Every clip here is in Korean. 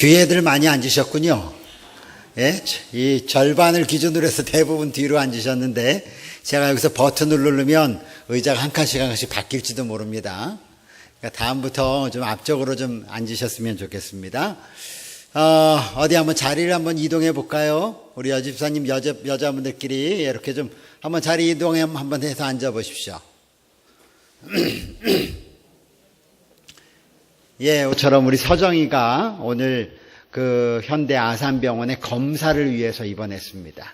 뒤에들 많이 앉으셨군요. 예? 이 절반을 기준으로 해서 대부분 뒤로 앉으셨는데 제가 여기서 버튼을 누르면 의자가 한 칸씩 바뀔지도 모릅니다. 그러니까 다음부터 좀 앞쪽으로 좀 앉으셨으면 좋겠습니다. 어디 한번 자리를 한번 이동해 볼까요? 우리 여집사님 여자분들끼리 이렇게 좀 한번 자리 이동해 한번 해서 앉아 보십시오. 예, 이처럼 우리 서정이가 오늘 그 현대 아산병원에 검사를 위해서 입원했습니다.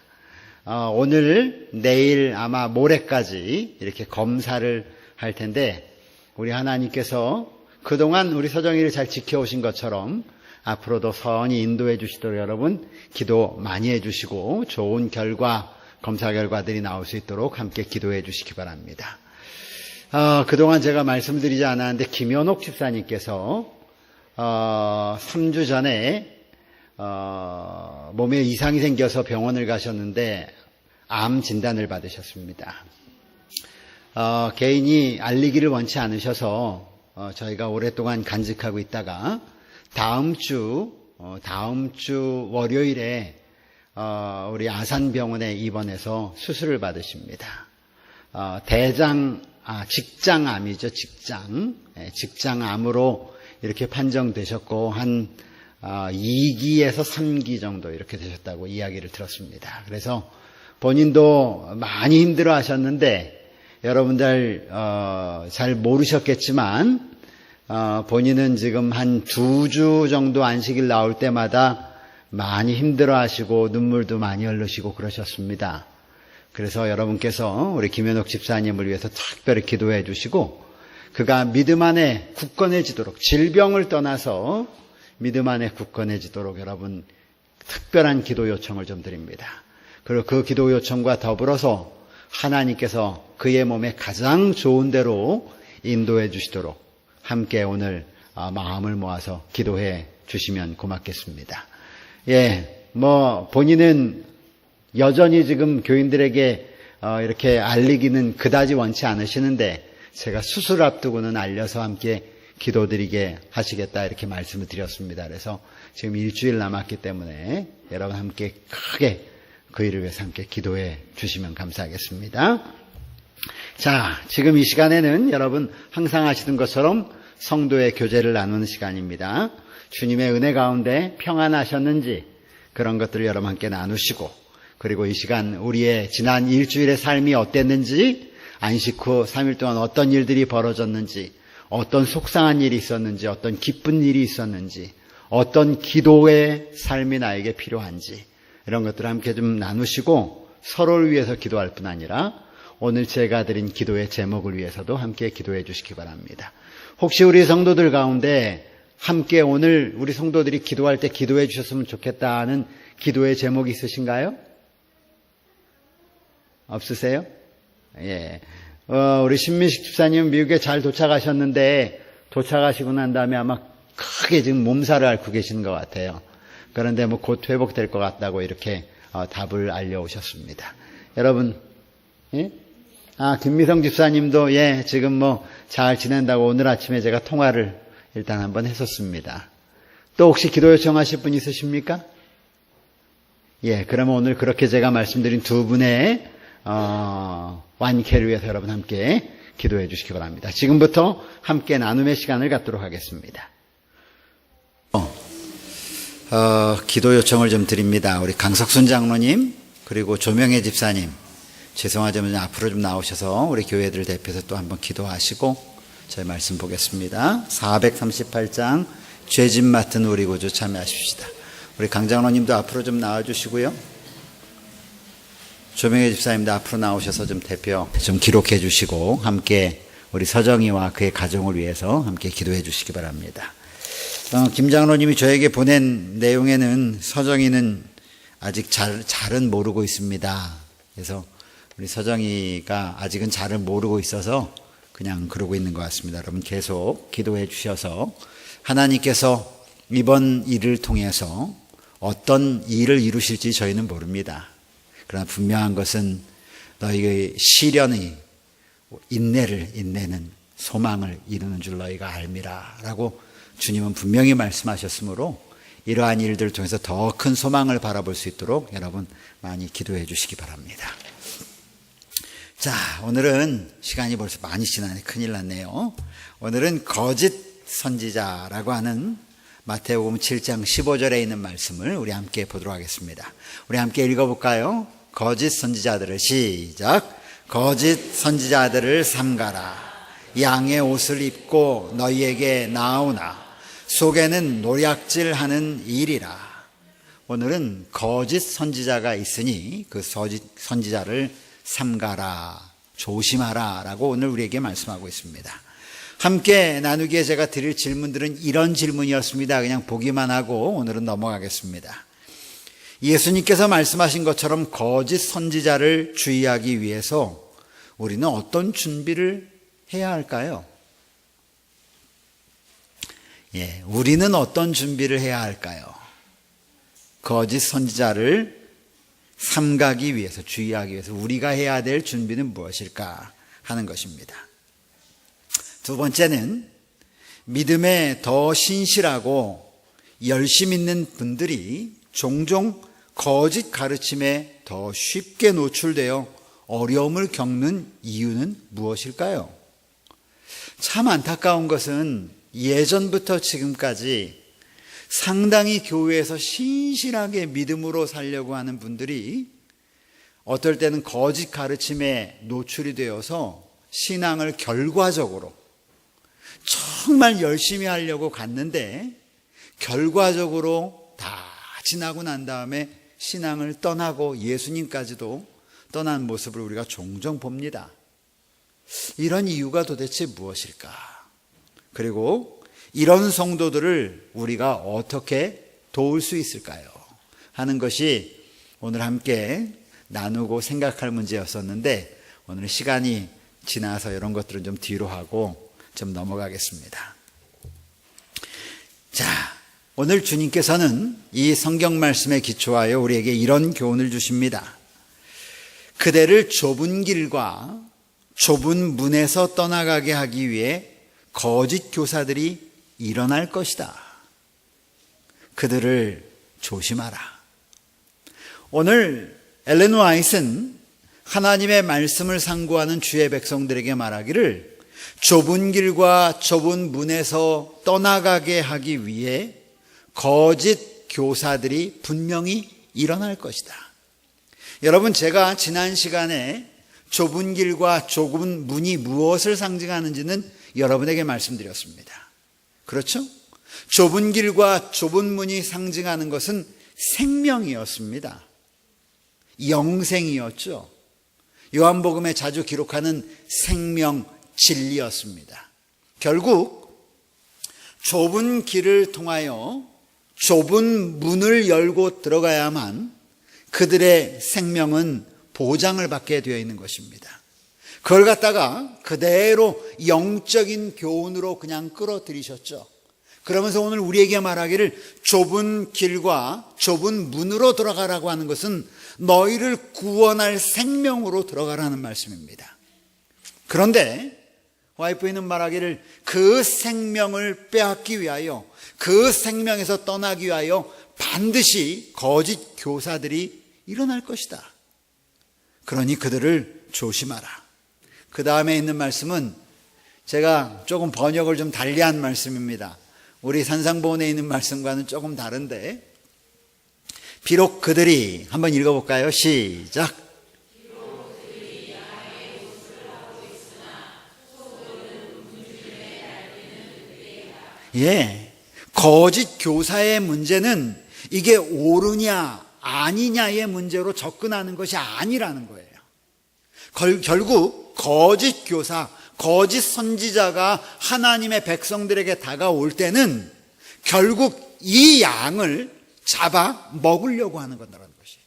오늘, 내일 아마 모레까지 이렇게 검사를 할 텐데 우리 하나님께서 그동안 우리 서정이를 잘 지켜오신 것처럼 앞으로도 선히 인도해 주시도록 여러분 기도 많이 해 주시고 좋은 결과, 검사 결과들이 나올 수 있도록 함께 기도해 주시기 바랍니다. 그동안 제가 말씀드리지 않았는데 김현옥 집사님께서 3주 전에 몸에 이상이 생겨서 병원을 가셨는데 암 진단을 받으셨습니다. 개인이 알리기를 원치 않으셔서 저희가 오랫동안 간직하고 있다가 다음 주 월요일에 우리 아산병원에 입원해서 수술을 받으십니다. 직장암이죠, 직장암으로 이렇게 판정되셨고 한 2기에서 3기 정도 이렇게 되셨다고 이야기를 들었습니다. 그래서 본인도 많이 힘들어 하셨는데 여러분들 잘 모르셨겠지만 본인은 지금 한 2주 정도 안식일 나올 때마다 많이 힘들어 하시고 눈물도 많이 흘리시고 그러셨습니다. 그래서 여러분께서 우리 김현옥 집사님을 위해서 특별히 기도해 주시고 그가 믿음 안에 굳건해지도록, 질병을 떠나서 믿음 안에 굳건해지도록 여러분 특별한 기도 요청을 좀 드립니다. 그리고 그 기도 요청과 더불어서 하나님께서 그의 몸에 가장 좋은 대로 인도해 주시도록 함께 오늘 마음을 모아서 기도해 주시면 고맙겠습니다. 예, 본인은 여전히 지금 교인들에게 이렇게 알리기는 그다지 원치 않으시는데 제가 수술 앞두고는 알려서 함께 기도드리게 하시겠다 이렇게 말씀을 드렸습니다. 그래서 지금 일주일 남았기 때문에 여러분 함께 크게 그 일을 위해서 함께 기도해 주시면 감사하겠습니다. 자, 지금 이 시간에는 여러분 항상 하시는 것처럼 성도의 교제를 나누는 시간입니다. 주님의 은혜 가운데 평안하셨는지 그런 것들을 여러분 함께 나누시고 그리고 이 시간 우리의 지난 일주일의 삶이 어땠는지 안식 후 3일 동안 어떤 일들이 벌어졌는지 어떤 속상한 일이 있었는지 어떤 기쁜 일이 있었는지 어떤 기도의 삶이 나에게 필요한지 이런 것들을 함께 좀 나누시고 서로를 위해서 기도할 뿐 아니라 오늘 제가 드린 기도의 제목을 위해서도 함께 기도해 주시기 바랍니다. 혹시 우리 성도들 가운데 함께 오늘 우리 성도들이 기도할 때 기도해 주셨으면 좋겠다는 기도의 제목이 있으신가요? 없으세요? 예. 우리 신민식 집사님 미국에 잘 도착하셨는데 도착하시고 난 다음에 아마 크게 지금 몸살을 앓고 계시는 것 같아요. 그런데 곧 회복될 것 같다고 이렇게 답을 알려오셨습니다. 여러분, 예? 김미성 집사님도 지금 잘 지낸다고 오늘 아침에 제가 통화를 일단 한번 했었습니다. 또 혹시 기도 요청하실 분 있으십니까? 예, 그러면 오늘 그렇게 제가 말씀드린 두 분의 완쾌를 위해서 여러분 함께 기도해 주시기 바랍니다. 지금부터 함께 나눔의 시간을 갖도록 하겠습니다. 기도 요청을 좀 드립니다. 우리 강석순 장로님 그리고 조명혜 집사님 죄송하지만 앞으로 좀 나오셔서 우리 교회들 대표해서 또 한번 기도하시고 저희 말씀 보겠습니다. 438장 죄짐 맡은 우리 구주 참여하십시다. 우리 강 장로님도 앞으로 좀 나와주시고요. 조명혜 집사님도 앞으로 나오셔서 좀 대표 좀 기록해 주시고 함께 우리 서정이와 그의 가정을 위해서 함께 기도해 주시기 바랍니다. 김 장로님이 저에게 보낸 내용에는 서정이는 아직 잘은 모르고 있습니다. 그래서 우리 서정이가 아직은 잘을 모르고 있어서 그냥 그러고 있는 것 같습니다. 여러분 계속 기도해 주셔서 하나님께서 이번 일을 통해서 어떤 일을 이루실지 저희는 모릅니다. 그러나 분명한 것은 너희의 시련이 인내는 소망을 이루는 줄 너희가 알미라 라고 주님은 분명히 말씀하셨으므로 이러한 일들을 통해서 더 큰 소망을 바라볼 수 있도록 여러분 많이 기도해 주시기 바랍니다. 자, 오늘은 시간이 벌써 많이 지나네. 큰일 났네요. 오늘은 거짓 선지자라고 하는 마태복음 7장 15절에 있는 말씀을 우리 함께 보도록 하겠습니다. 우리 함께 읽어볼까요? 거짓 선지자들을 시작. 거짓 선지자들을 삼가라. 양의 옷을 입고 너희에게 나오나 속에는 노략질하는 일이라. 오늘은 거짓 선지자가 있으니 그 거짓 선지자를 삼가라, 조심하라 라고 오늘 우리에게 말씀하고 있습니다. 함께 나누기에 제가 드릴 질문들은 이런 질문이었습니다. 그냥 보기만 하고 오늘은 넘어가겠습니다. 예수님께서 말씀하신 것처럼 거짓 선지자를 주의하기 위해서 우리는 어떤 준비를 해야 할까요? 우리는 어떤 준비를 해야 할까요? 거짓 선지자를 삼가기 위해서, 주의하기 위해서 우리가 해야 될 준비는 무엇일까 하는 것입니다. 두 번째는 믿음에 더 신실하고 열심 있는 분들이 종종 거짓 가르침에 더 쉽게 노출되어 어려움을 겪는 이유는 무엇일까요? 참 안타까운 것은 예전부터 지금까지 상당히 교회에서 신실하게 믿음으로 살려고 하는 분들이 어떨 때는 거짓 가르침에 노출이 되어서 신앙을 결과적으로 정말 열심히 하려고 갔는데 결과적으로 다 지나고 난 다음에 신앙을 떠나고 예수님까지도 떠난 모습을 우리가 종종 봅니다. 이런 이유가 도대체 무엇일까? 그리고 이런 성도들을 우리가 어떻게 도울 수 있을까요? 하는 것이 오늘 함께 나누고 생각할 문제였었는데 오늘 시간이 지나서 이런 것들은 좀 뒤로 하고 좀 넘어가겠습니다. 자, 오늘 주님께서는 이 성경 말씀에 기초하여 우리에게 이런 교훈을 주십니다. 그대를 좁은 길과 좁은 문에서 떠나가게 하기 위해 거짓 교사들이 일어날 것이다. 그들을 조심하라. 오늘 엘렌 화이트는 하나님의 말씀을 상고하는 주의 백성들에게 말하기를 좁은 길과 좁은 문에서 떠나가게 하기 위해 거짓 교사들이 분명히 일어날 것이다. 여러분, 제가 지난 시간에 좁은 길과 좁은 문이 무엇을 상징하는지는 여러분에게 말씀드렸습니다. 그렇죠? 좁은 길과 좁은 문이 상징하는 것은 생명이었습니다. 영생이었죠. 요한복음에 자주 기록하는 생명, 진리였습니다. 결국 좁은 길을 통하여 좁은 문을 열고 들어가야만 그들의 생명은 보장을 받게 되어 있는 것입니다. 그걸 갖다가 그대로 영적인 교훈으로 그냥 끌어들이셨죠. 그러면서 오늘 우리에게 말하기를 좁은 길과 좁은 문으로 들어가라고 하는 것은 너희를 구원할 생명으로 들어가라는 말씀입니다. 그런데 와이프는 말하기를 그 생명을 빼앗기 위하여, 그 생명에서 떠나기 위하여 반드시 거짓 교사들이 일어날 것이다. 그러니 그들을 조심하라. 그 다음에 있는 말씀은 제가 조금 번역을 좀 달리한 말씀입니다. 우리 산상보원에 있는 말씀과는 조금 다른데, 비록 그들이, 한번 읽어볼까요? 시작. 거짓 교사의 문제는 이게 옳으냐 아니냐의 문제로 접근하는 것이 아니라는 거예요. 결국 거짓 교사, 거짓 선지자가 하나님의 백성들에게 다가올 때는 결국 이 양을 잡아 먹으려고 하는 거라는 것이에요.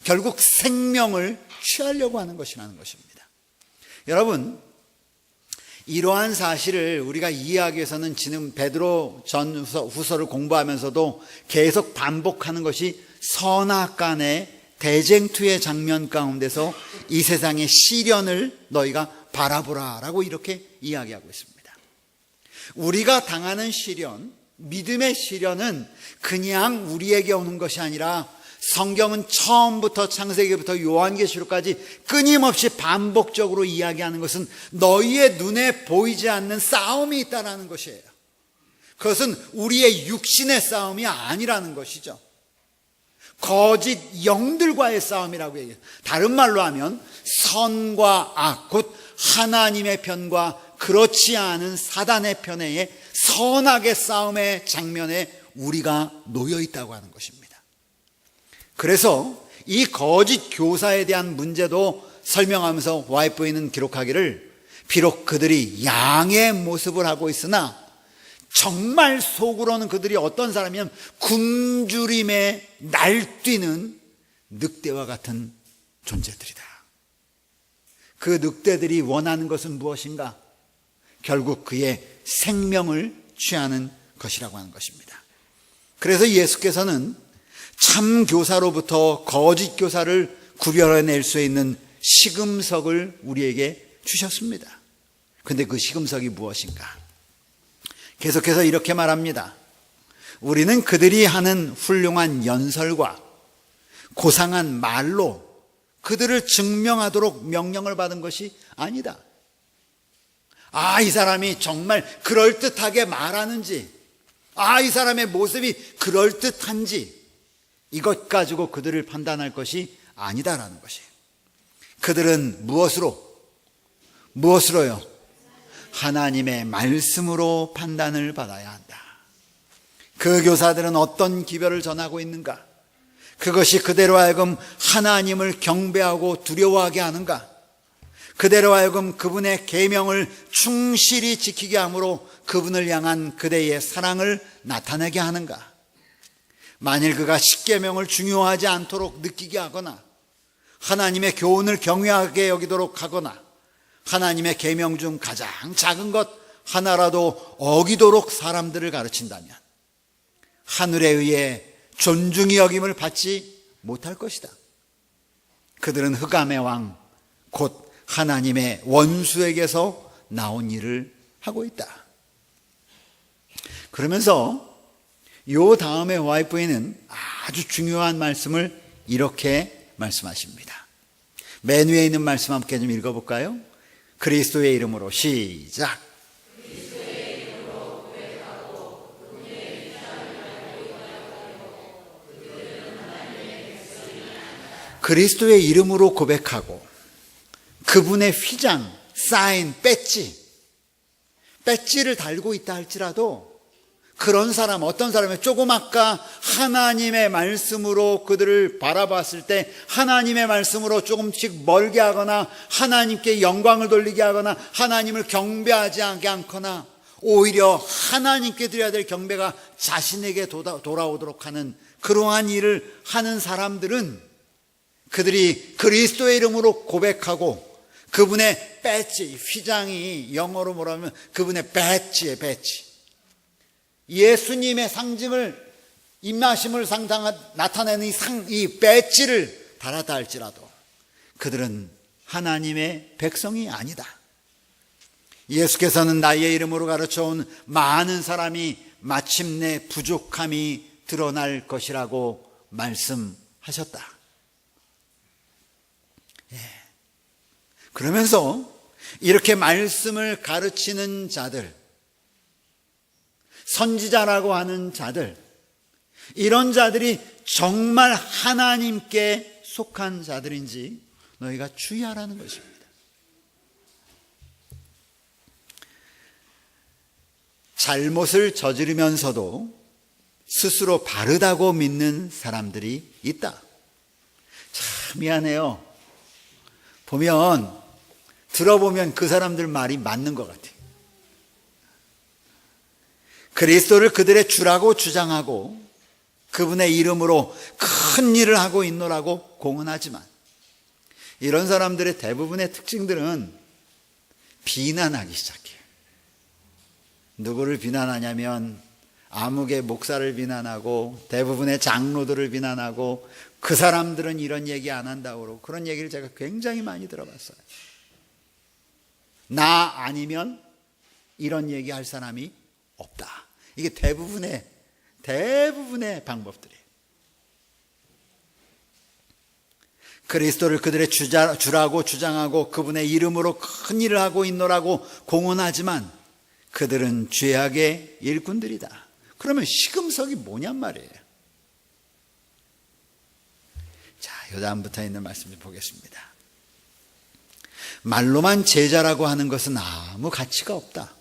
결국 생명을 취하려고 하는 것이라는 것입니다. 여러분, 이러한 사실을 우리가 이해하기 위해서는 지금 베드로 전후서를 공부하면서도 계속 반복하는 것이 선악간의 대쟁투의 장면 가운데서 이 세상의 시련을 너희가 바라보라 라고 이렇게 이야기하고 있습니다. 우리가 당하는 시련, 믿음의 시련은 그냥 우리에게 오는 것이 아니라 성경은 처음부터 창세기부터 요한계시록까지 끊임없이 반복적으로 이야기하는 것은 너희의 눈에 보이지 않는 싸움이 있다는 것이에요. 그것은 우리의 육신의 싸움이 아니라는 것이죠. 거짓 영들과의 싸움이라고 얘기해요. 다른 말로 하면 선과 악, 곧 하나님의 편과 그렇지 않은 사단의 편의 선악의 싸움의 장면에 우리가 놓여 있다고 하는 것입니다. 그래서 이 거짓 교사에 대한 문제도 설명하면서 YF는 기록하기를 비록 그들이 양의 모습을 하고 있으나 정말 속으로는 그들이 어떤 사람이냐면 굶주림에 날뛰는 늑대와 같은 존재들이다. 그 늑대들이 원하는 것은 무엇인가? 결국 그의 생명을 취하는 것이라고 하는 것입니다. 그래서 예수께서는 참 교사로부터 거짓 교사를 구별해낼 수 있는 시금석을 우리에게 주셨습니다. 그런데 그 시금석이 무엇인가? 계속해서 이렇게 말합니다. 우리는 그들이 하는 훌륭한 연설과 고상한 말로 그들을 증명하도록 명령을 받은 것이 아니다. 이 사람이 정말 그럴듯하게 말하는지, 이 사람의 모습이 그럴듯한지, 이것 가지고 그들을 판단할 것이 아니다라는 것이에요. 그들은 무엇으로요? 하나님의 말씀으로 판단을 받아야 한다. 그 교사들은 어떤 기별을 전하고 있는가? 그것이 그대로 하여금 하나님을 경배하고 두려워하게 하는가? 그대로 하여금 그분의 계명을 충실히 지키게 함으로 그분을 향한 그대의 사랑을 나타내게 하는가? 만일 그가 십계명을 중요하지 않도록 느끼게 하거나 하나님의 교훈을 경외하게 여기도록 하거나 하나님의 계명 중 가장 작은 것 하나라도 어기도록 사람들을 가르친다면 하늘에 의해 존중이 여김을 받지 못할 것이다. 그들은 흑암의 왕, 곧 하나님의 원수에게서 나온 일을 하고 있다. 그러면서 요 다음에 YF는 아주 중요한 말씀을 이렇게 말씀하십니다. 맨 위에 있는 말씀 함께 좀 읽어볼까요? 그리스도의 이름으로 시작. 그리스도의 이름으로 고백하고 그분의 휘장, 사인, 배지를 달고 있다 할지라도 그런 사람, 어떤 사람이 조금 아까 하나님의 말씀으로 그들을 바라봤을 때 하나님의 말씀으로 조금씩 멀게 하거나 하나님께 영광을 돌리게 하거나 하나님을 경배하지 않거나 오히려 하나님께 드려야 될 경배가 자신에게 돌아오도록 하는 그러한 일을 하는 사람들은 그들이 그리스도의 이름으로 고백하고 그분의 배지, 휘장이 영어로 뭐라면 그분의 배지예요, 배지. 예수님의 상징을, 임하심을 나타내는 이 배지를 달았다 할지라도 그들은 하나님의 백성이 아니다. 예수께서는 나의 이름으로 가르쳐온 많은 사람이 마침내 부족함이 드러날 것이라고 말씀하셨다. 그러면서 이렇게 말씀을 가르치는 자들, 선지자라고 하는 자들, 이런 자들이 정말 하나님께 속한 자들인지 너희가 주의하라는 것입니다. 잘못을 저지르면서도 스스로 바르다고 믿는 사람들이 있다. 참 미안해요. 들어보면 그 사람들 말이 맞는 것 같아요. 그리스도를 그들의 주라고 주장하고 그분의 이름으로 큰 일을 하고 있노라고 공언하지만 이런 사람들의 대부분의 특징들은 비난하기 시작해요. 누구를 비난하냐면 암흑의 목사를 비난하고 대부분의 장로들을 비난하고 그 사람들은 이런 얘기 안 한다고 그러고 그런 얘기를 제가 굉장히 많이 들어봤어요. 나 아니면 이런 얘기 할 사람이 없다. 이게 대부분의 방법들이에요. 그리스도를 그들의 주라고 주장하고 그분의 이름으로 큰 일을 하고 있노라고 공언하지만 그들은 죄악의 일꾼들이다. 그러면 시금석이 뭐냔 말이에요. 자, 요 다음부터 있는 말씀 좀 보겠습니다. 말로만 제자라고 하는 것은 아무 가치가 없다.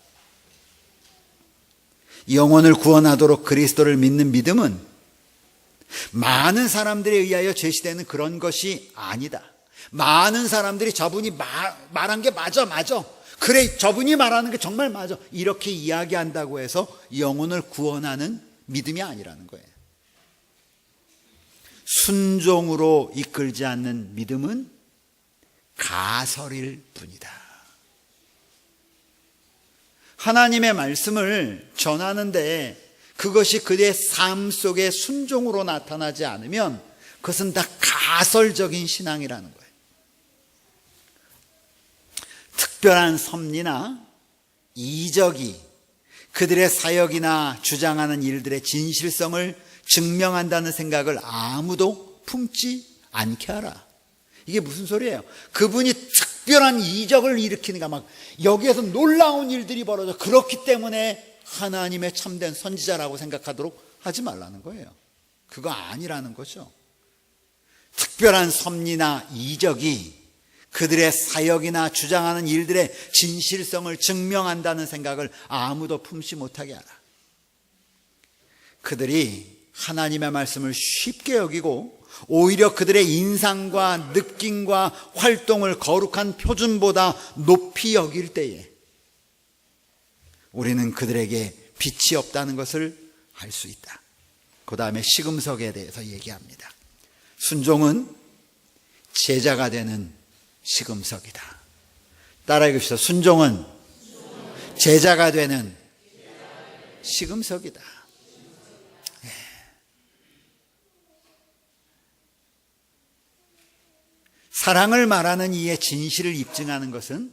영혼을 구원하도록 그리스도를 믿는 믿음은 많은 사람들에 의하여 제시되는 그런 것이 아니다. 많은 사람들이 저분이 말한 게 맞아. 그래, 저분이 말하는 게 정말 맞아. 이렇게 이야기한다고 해서 영혼을 구원하는 믿음이 아니라는 거예요. 순종으로 이끌지 않는 믿음은 가설일 뿐이다. 하나님의 말씀을 전하는데 그것이 그의 삶 속에 순종으로 나타나지 않으면 그것은 다 가설적인 신앙이라는 거예요. 특별한 섭리나 이적이 그들의 사역이나 주장하는 일들의 진실성을 증명한다는 생각을 아무도 품지 않게 하라. 이게 무슨 소리예요? 그분이 특별한 이적을 일으키는가, 막 여기에서 놀라운 일들이 벌어져. 그렇기 때문에 하나님의 참된 선지자라고 생각하도록 하지 말라는 거예요. 그거 아니라는 거죠. 특별한 섭리나 이적이 그들의 사역이나 주장하는 일들의 진실성을 증명한다는 생각을 아무도 품지 못하게 하라. 그들이 하나님의 말씀을 쉽게 여기고 오히려 그들의 인상과 느낌과 활동을 거룩한 표준보다 높이 여길 때에 우리는 그들에게 빛이 없다는 것을 알 수 있다. 그 다음에 시금석에 대해서 얘기합니다. 순종은 제자가 되는 시금석이다. 따라 읽읍시다. 순종은 제자가 되는 시금석이다. 예. 사랑을 말하는 이의 진실을 입증하는 것은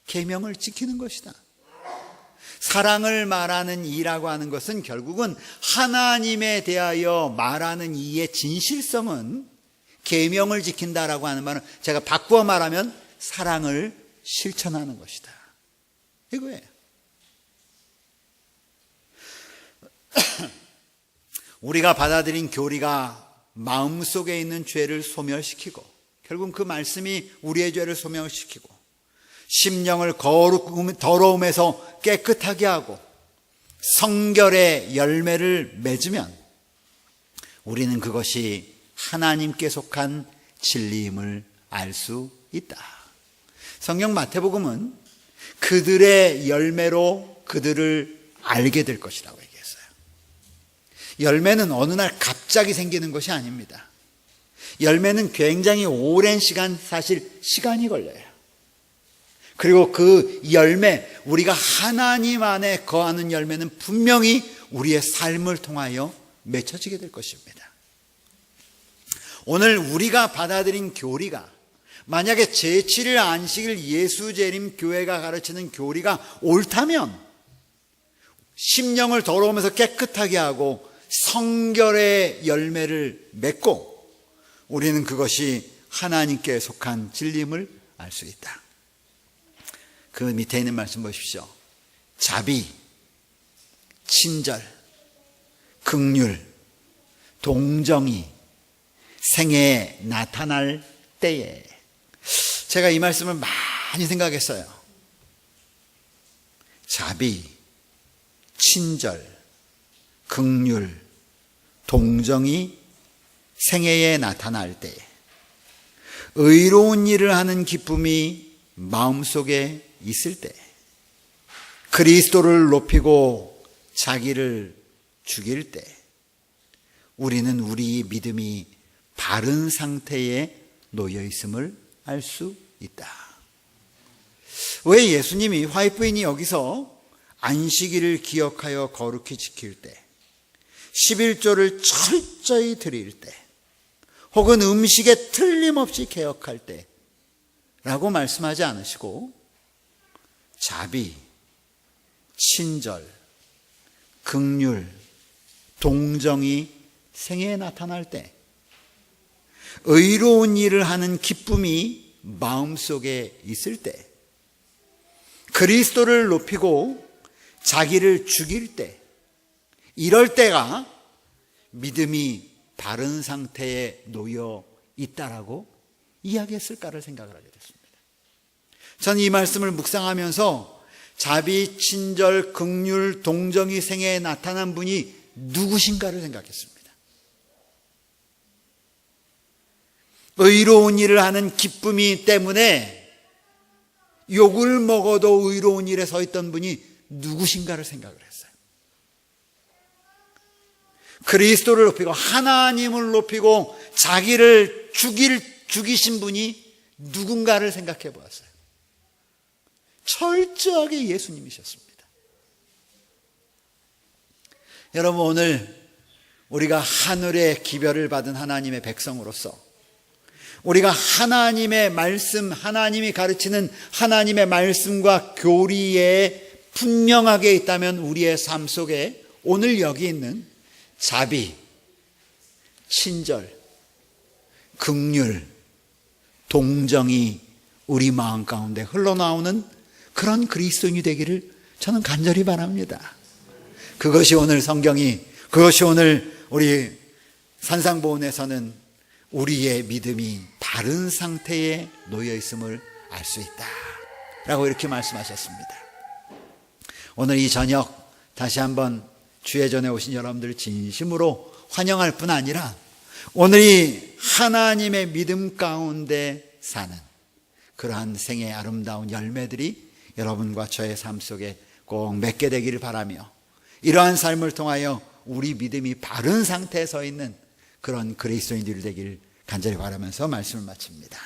계명을 지키는 것이다. 사랑을 말하는 이라고 하는 것은 결국은 하나님에 대하여 말하는 이의 진실성은 계명을 지킨다라고 하는 말은 제가 바꾸어 말하면 사랑을 실천하는 것이다. 이거예요. 우리가 받아들인 교리가 마음속에 있는 죄를 소멸시키고 결국 그 말씀이 우리의 죄를 소멸시키고 심령을 더러움에서 깨끗하게 하고 성결의 열매를 맺으면 우리는 그것이 하나님께 속한 진리임을 알 수 있다. 성경 마태복음은 그들의 열매로 그들을 알게 될 것이라고 얘기했어요. 열매는 어느 날 갑자기 생기는 것이 아닙니다. 열매는 굉장히 오랜 시간, 사실 시간이 걸려요. 그리고 그 열매, 우리가 하나님 안에 거하는 열매는 분명히 우리의 삶을 통하여 맺혀지게 될 것입니다. 오늘 우리가 받아들인 교리가 만약에 제7일 안식일 예수재림 교회가 가르치는 교리가 옳다면 심령을 더러우면서 깨끗하게 하고 성결의 열매를 맺고 우리는 그것이 하나님께 속한 진리임을 알 수 있다. 그 밑에 있는 말씀 보십시오. 자비, 친절, 긍휼, 동정이 생애에 나타날 때에 제가 이 말씀을 많이 생각했어요. 자비, 친절, 긍휼, 동정이 생애에 나타날 때에 의로운 일을 하는 기쁨이 마음속에 있을 때 그리스도를 높이고 자기를 죽일 때 우리는 우리 믿음이 바른 상태에 놓여 있음을 알 수 있다. 왜 예수님이 화이트부인이 여기서 안식일을 기억하여 거룩히 지킬 때 11조를 철저히 드릴 때 혹은 음식에 틀림없이 개혁할 때 라고 말씀하지 않으시고 자비, 친절, 긍휼, 동정이 생애에 나타날 때, 의로운 일을 하는 기쁨이 마음속에 있을 때, 그리스도를 높이고 자기를 죽일 때, 이럴 때가 믿음이 바른 상태에 놓여 있다라고 이야기했을까를 생각을 하게 됐습니다. 저는 이 말씀을 묵상하면서 자비, 친절, 긍휼, 동정이 생애에 나타난 분이 누구신가를 생각했습니다. 의로운 일을 하는 기쁨이 때문에 욕을 먹어도 의로운 일에 서 있던 분이 누구신가를 생각을 했어요. 그리스도를 높이고 하나님을 높이고 자기를 죽이신 분이 누군가를 생각해 보았어요. 철저하게 예수님이셨습니다. 여러분, 오늘 우리가 하늘의 기별을 받은 하나님의 백성으로서 우리가 하나님의 말씀, 하나님이 가르치는 하나님의 말씀과 교리에 분명하게 있다면 우리의 삶 속에 오늘 여기 있는 자비, 친절, 긍휼, 동정이 우리 마음 가운데 흘러나오는 그런 그리스도인이 되기를 저는 간절히 바랍니다. 그것이 오늘 그것이 오늘 우리 산상보훈에서는 우리의 믿음이 바른 상태에 놓여 있음을 알 수 있다 라고 이렇게 말씀하셨습니다. 오늘 이 저녁 다시 한번 주의 전에 오신 여러분들 진심으로 환영할 뿐 아니라 오늘 이 하나님의 믿음 가운데 사는 그러한 생의 아름다운 열매들이 여러분과 저의 삶 속에 꼭 맺게 되기를 바라며, 이러한 삶을 통하여 우리 믿음이 바른 상태에 서 있는 그런 그리스도인들이 되기를 간절히 바라면서 말씀을 마칩니다.